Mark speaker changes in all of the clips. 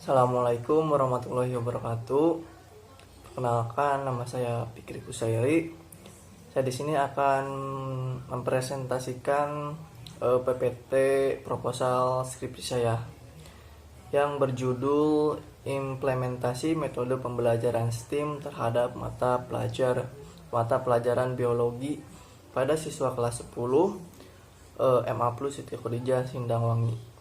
Speaker 1: Assalamualaikum warahmatullahi wabarakatuh. Perkenalkan, nama saya Fikri Kusairi. Saya di sini akan mempresentasikan PPT proposal skripsi saya yang berjudul Implementasi Metode Pembelajaran STEAM terhadap mata pelajaran biologi pada siswa kelas 10 MA Plus Siti Khadijah Sindangwangi.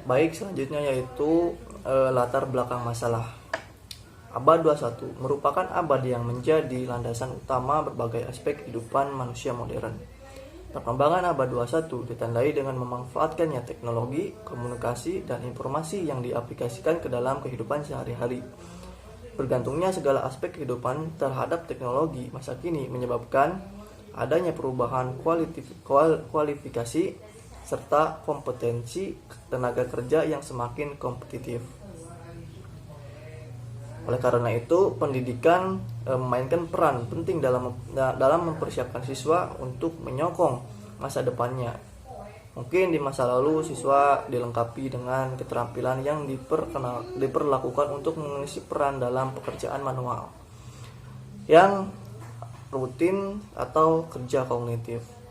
Speaker 1: Baik, selanjutnya yaitu latar belakang masalah. Abad 21 merupakan abad yang menjadi landasan utama berbagai aspek kehidupan manusia modern. Perkembangan abad 21 ditandai dengan memanfaatkannya teknologi, komunikasi, dan informasi yang diaplikasikan ke dalam kehidupan sehari-hari. Bergantungnya segala aspek kehidupan terhadap teknologi masa kini menyebabkan adanya perubahan kualifikasi serta kompetensi tenaga kerja yang semakin kompetitif. Oleh karena itu, pendidikan memainkan peran penting dalam mempersiapkan siswa untuk menyokong masa depannya. Mungkin di masa lalu siswa dilengkapi dengan keterampilan yang diperlakukan untuk mengisi peran dalam pekerjaan manual yang rutin atau kerja kognitif.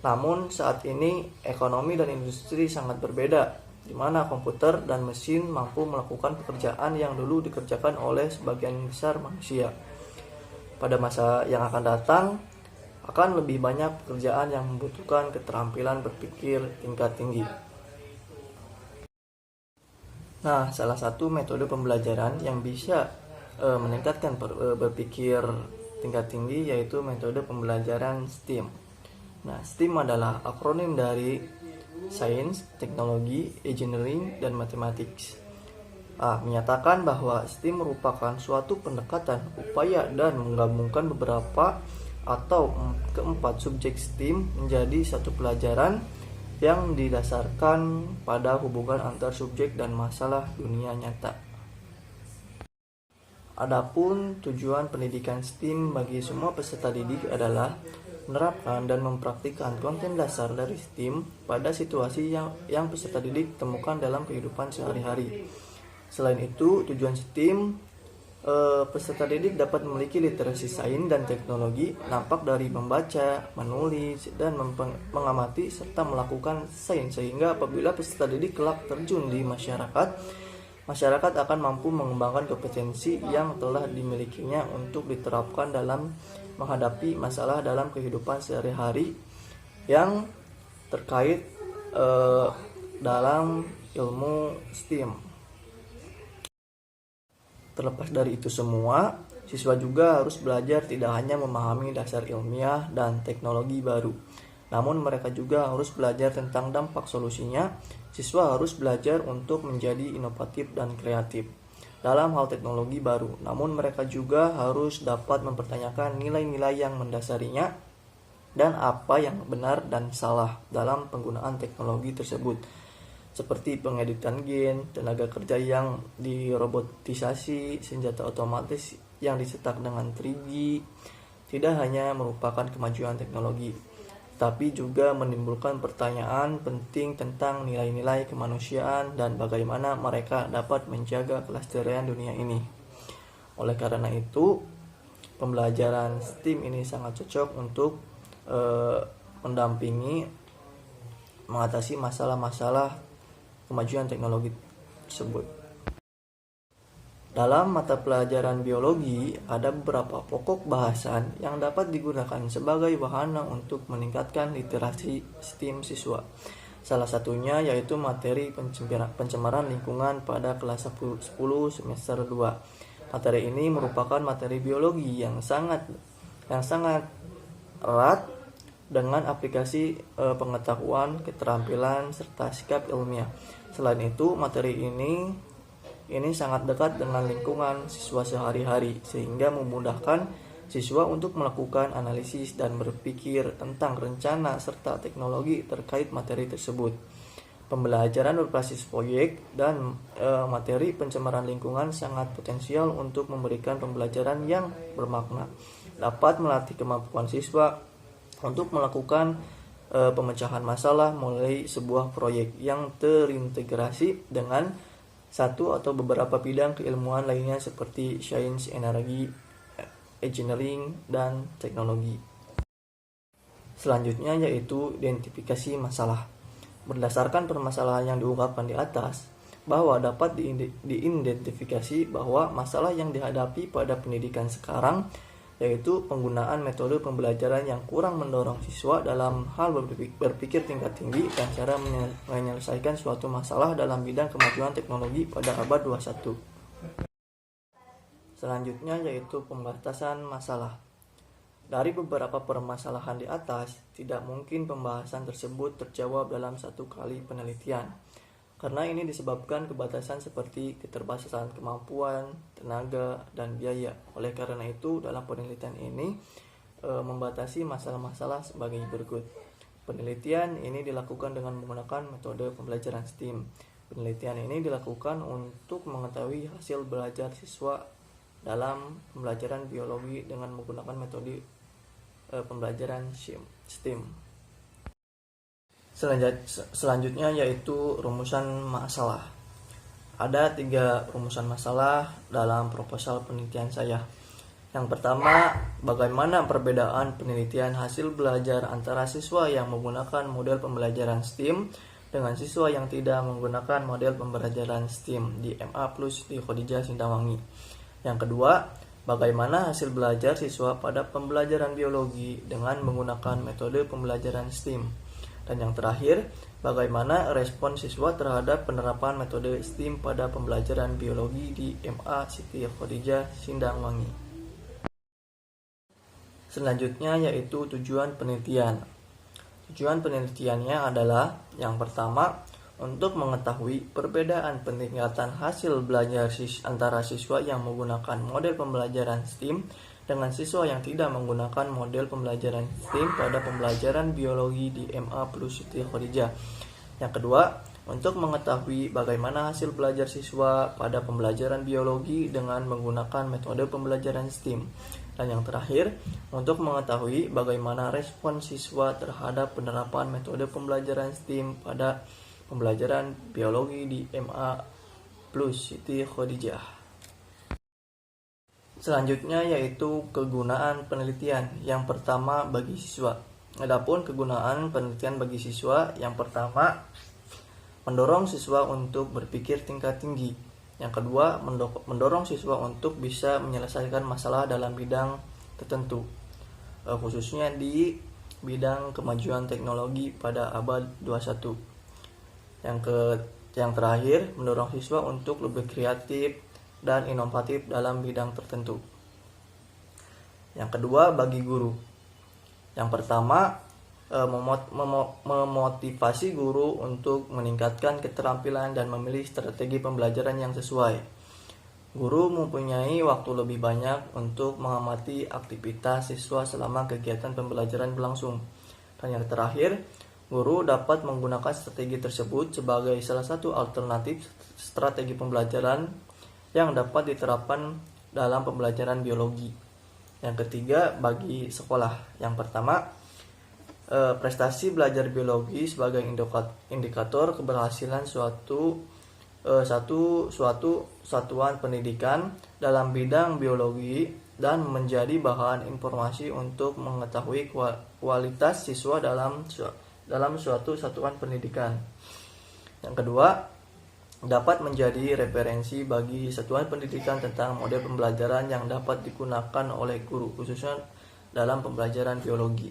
Speaker 1: Namun saat ini ekonomi dan industri sangat berbeda, di mana komputer dan mesin mampu melakukan pekerjaan yang dulu dikerjakan oleh sebagian besar manusia. Pada masa yang akan datang, akan lebih banyak pekerjaan yang membutuhkan keterampilan berpikir tingkat tinggi. Nah, salah satu metode pembelajaran yang bisa meningkatkan berpikir tingkat tinggi yaitu metode pembelajaran STEAM. Nah, STEAM adalah akronim dari Science, Teknologi, Engineering, dan Mathematics. Menyatakan bahwa STEAM merupakan suatu pendekatan, upaya, dan menggabungkan beberapa atau keempat subjek STEAM menjadi satu pelajaran yang didasarkan pada hubungan antar subjek dan masalah dunia nyata. Adapun tujuan pendidikan STEAM bagi semua peserta didik adalah menerapkan dan mempraktikkan konten dasar dari STEAM pada situasi yang peserta didik temukan dalam kehidupan sehari-hari. Selain itu, tujuan STEAM peserta didik dapat memiliki literasi sains dan teknologi nampak dari membaca, menulis, dan mengamati serta melakukan sains, sehingga apabila peserta didik kelak terjun di masyarakat akan mampu mengembangkan kompetensi yang telah dimilikinya untuk diterapkan dalam menghadapi masalah dalam kehidupan sehari-hari yang terkait dalam ilmu STEAM. Terlepas dari itu semua, siswa juga harus belajar tidak hanya memahami dasar ilmiah dan teknologi baru, namun mereka juga harus belajar tentang dampak solusinya. Siswa harus belajar untuk menjadi inovatif dan kreatif dalam hal teknologi baru, namun mereka juga harus dapat mempertanyakan nilai-nilai yang mendasarinya dan apa yang benar dan salah dalam penggunaan teknologi tersebut, seperti pengeditan gen, tenaga kerja yang dirobotisasi, senjata otomatis yang dicetak dengan 3D, tidak hanya merupakan kemajuan teknologi, tapi juga menimbulkan pertanyaan penting tentang nilai-nilai kemanusiaan dan bagaimana mereka dapat menjaga kelestarian dunia ini. Oleh karena itu, pembelajaran STEAM ini sangat cocok untuk mendampingi mengatasi masalah-masalah kemajuan teknologi tersebut. Dalam mata pelajaran biologi, ada beberapa pokok bahasan yang dapat digunakan sebagai wahana untuk meningkatkan literasi STEAM siswa. Salah satunya yaitu materi pencemaran lingkungan pada kelas 10 semester 2. Materi ini merupakan materi biologi yang sangat erat dengan aplikasi pengetahuan, keterampilan, serta sikap ilmiah. Selain itu, materi ini sangat dekat dengan lingkungan siswa sehari-hari, sehingga memudahkan siswa untuk melakukan analisis dan berpikir tentang rencana serta teknologi terkait materi tersebut. Pembelajaran berbasis proyek dan materi pencemaran lingkungan sangat potensial untuk memberikan pembelajaran yang bermakna, dapat melatih kemampuan siswa untuk melakukan pemecahan masalah mulai sebuah proyek yang terintegrasi dengan satu atau beberapa bidang keilmuan lainnya seperti sains, energi, engineering, dan teknologi. Selanjutnya yaitu identifikasi masalah. Berdasarkan permasalahan yang diungkapkan di atas, bahwa dapat diidentifikasi bahwa masalah yang dihadapi pada pendidikan sekarang yaitu penggunaan metode pembelajaran yang kurang mendorong siswa dalam hal berpikir tingkat tinggi dan cara menyelesaikan suatu masalah dalam bidang kemajuan teknologi pada abad 21. Selanjutnya yaitu pembatasan masalah. Dari beberapa permasalahan di atas, tidak mungkin pembahasan tersebut terjawab dalam satu kali penelitian. Karena ini disebabkan kebatasan seperti keterbatasan kemampuan, tenaga, dan biaya. Oleh karena itu, dalam penelitian ini membatasi masalah-masalah sebagai berikut. Penelitian ini dilakukan dengan menggunakan metode pembelajaran STEAM. Penelitian ini dilakukan untuk mengetahui hasil belajar siswa dalam pembelajaran biologi dengan menggunakan metode pembelajaran STEAM. Selanjutnya yaitu rumusan masalah. Ada 3 rumusan masalah dalam proposal penelitian saya. Yang pertama, bagaimana perbedaan penelitian hasil belajar antara siswa yang menggunakan model pembelajaran STEAM dengan siswa yang tidak menggunakan model pembelajaran STEAM di MA Plus di Khadijah Sindangwangi. Yang kedua, bagaimana hasil belajar siswa pada pembelajaran biologi dengan menggunakan metode pembelajaran STEAM. Dan yang terakhir, bagaimana respon siswa terhadap penerapan metode STEAM pada pembelajaran biologi di MA Siti Khadijah Sindangwangi. Selanjutnya yaitu tujuan penelitian. Tujuan penelitiannya adalah yang pertama, untuk mengetahui perbedaan peningkatan hasil belajar antara siswa yang menggunakan model pembelajaran STEAM dengan siswa yang tidak menggunakan model pembelajaran STEAM pada pembelajaran biologi di MA Plus Siti Khadijah. Yang kedua, untuk mengetahui bagaimana hasil belajar siswa pada pembelajaran biologi dengan menggunakan metode pembelajaran STEAM. Dan yang terakhir, untuk mengetahui bagaimana respon siswa terhadap penerapan metode pembelajaran STEAM pada pembelajaran biologi di MA Plus Siti Khadijah. Selanjutnya yaitu kegunaan penelitian. Yang pertama bagi siswa. Adapun kegunaan penelitian bagi siswa, yang pertama mendorong siswa untuk berpikir tingkat tinggi. Yang kedua, mendorong siswa untuk bisa menyelesaikan masalah dalam bidang tertentu, khususnya di bidang kemajuan teknologi pada abad 21. Yang terakhir, mendorong siswa untuk lebih kreatif dan inovatif dalam bidang tertentu. Yang kedua, bagi guru. Yang pertama, memotivasi guru untuk meningkatkan keterampilan dan memilih strategi pembelajaran yang sesuai. Guru mempunyai waktu lebih banyak untuk mengamati aktivitas siswa selama kegiatan pembelajaran berlangsung. Dan yang terakhir, guru dapat menggunakan strategi tersebut sebagai salah satu alternatif strategi pembelajaran yang dapat diterapkan dalam pembelajaran biologi. Yang ketiga, bagi sekolah. Yang pertama, prestasi belajar biologi sebagai indikator keberhasilan suatu satuan pendidikan dalam bidang biologi dan menjadi bahan informasi untuk mengetahui kualitas siswa dalam suatu satuan pendidikan. Yang kedua, dapat menjadi referensi bagi satuan pendidikan tentang model pembelajaran yang dapat digunakan oleh guru, khususnya dalam pembelajaran biologi.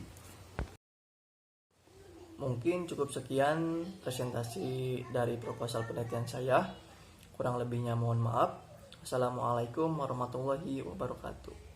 Speaker 1: Mungkin cukup sekian presentasi dari proposal penelitian saya. Kurang lebihnya mohon maaf. Assalamualaikum warahmatullahi wabarakatuh.